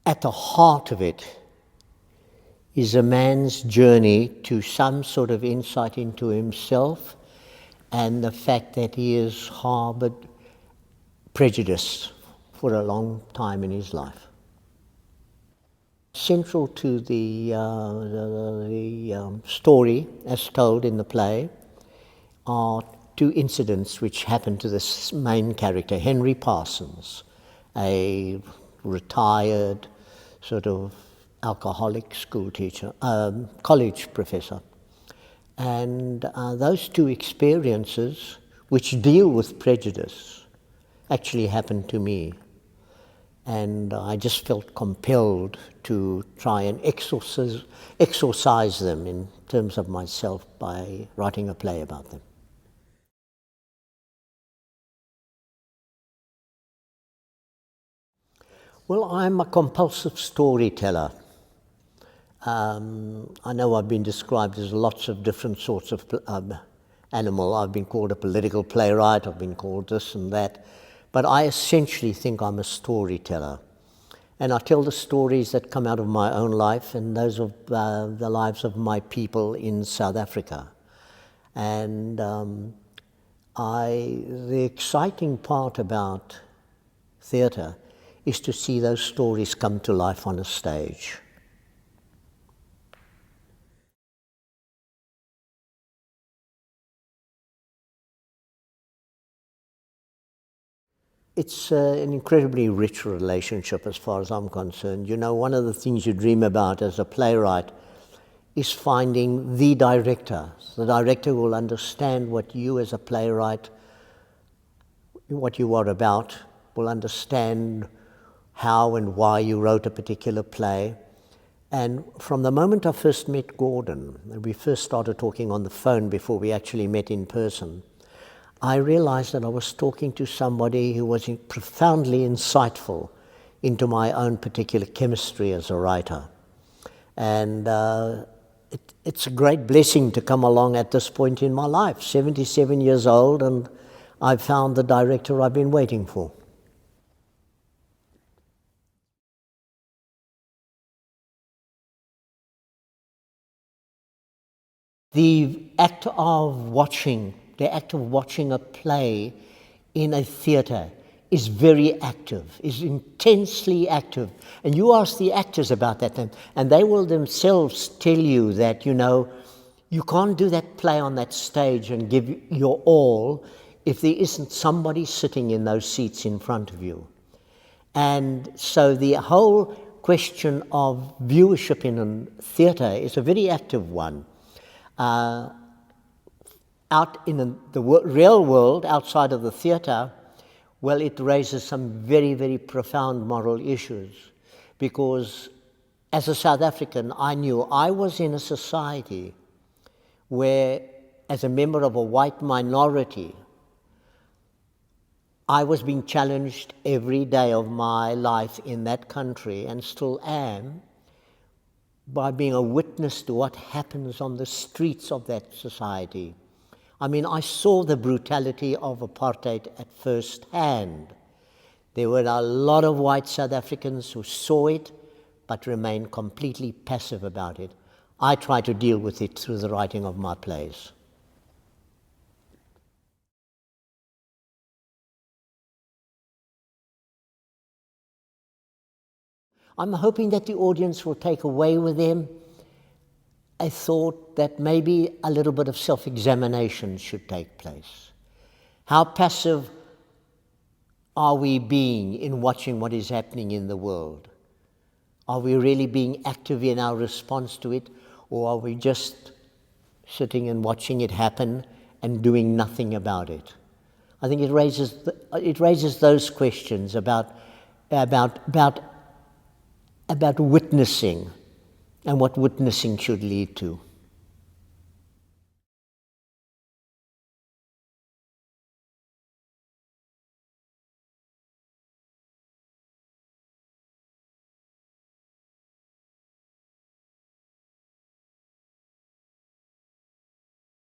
at the heart of it is a man's journey to some sort of insight into himself and the fact that he has harbored prejudice for a long time in his life. Central to the story, as told in the play, are two incidents which happened to this main character, Henry Parsons, a retired sort of alcoholic school teacher, college professor. And those two experiences, which deal with prejudice, actually happened to me. And I just felt compelled to try and exorcise them in terms of myself by writing a play about them. Well, I'm a compulsive storyteller. I know I've been described as lots of different sorts of animal. I've been called a political playwright, I've been called this and that, but I essentially think I'm a storyteller. And I tell the stories that come out of my own life and those of the lives of my people in South Africa. And the exciting part about theatre is to see those stories come to life on a stage. It's an incredibly rich relationship as far as I'm concerned. You know, one of the things you dream about as a playwright is finding the director. The director will understand what you as a playwright, what you are about, will understand how and why you wrote a particular play. And from the moment I first met Gordon, and we first started talking on the phone before we actually met in person, I realized that I was talking to somebody who was profoundly insightful into my own particular chemistry as a writer. And it's a great blessing to come along at this point in my life, 77 years old, and I've found the director I've been waiting for. The act of watching a play in a theatre is very active, is intensely active. And you ask the actors about that, and they will themselves tell you that, you know, you can't do that play on that stage and give your all if there isn't somebody sitting in those seats in front of you. And so the whole question of viewership in a theatre is a very active one. Out in the real world, outside of the theatre, well, it raises some very, very profound moral issues. Because as a South African, I knew I was in a society where, as a member of a white minority, I was being challenged every day of my life in that country, and still am, by being a witness to what happens on the streets of that society. I mean, I saw the brutality of apartheid at first hand. There were a lot of white South Africans who saw it, but remained completely passive about it. I try to deal with it through the writing of my plays. I'm hoping that the audience will take away with them a thought that maybe a little bit of self-examination should take place. How passive are we being in watching what is happening in the world? Are we really being active in our response to it, or are we just sitting and watching it happen and doing nothing about it? I think it raises those questions about witnessing and what witnessing should lead to.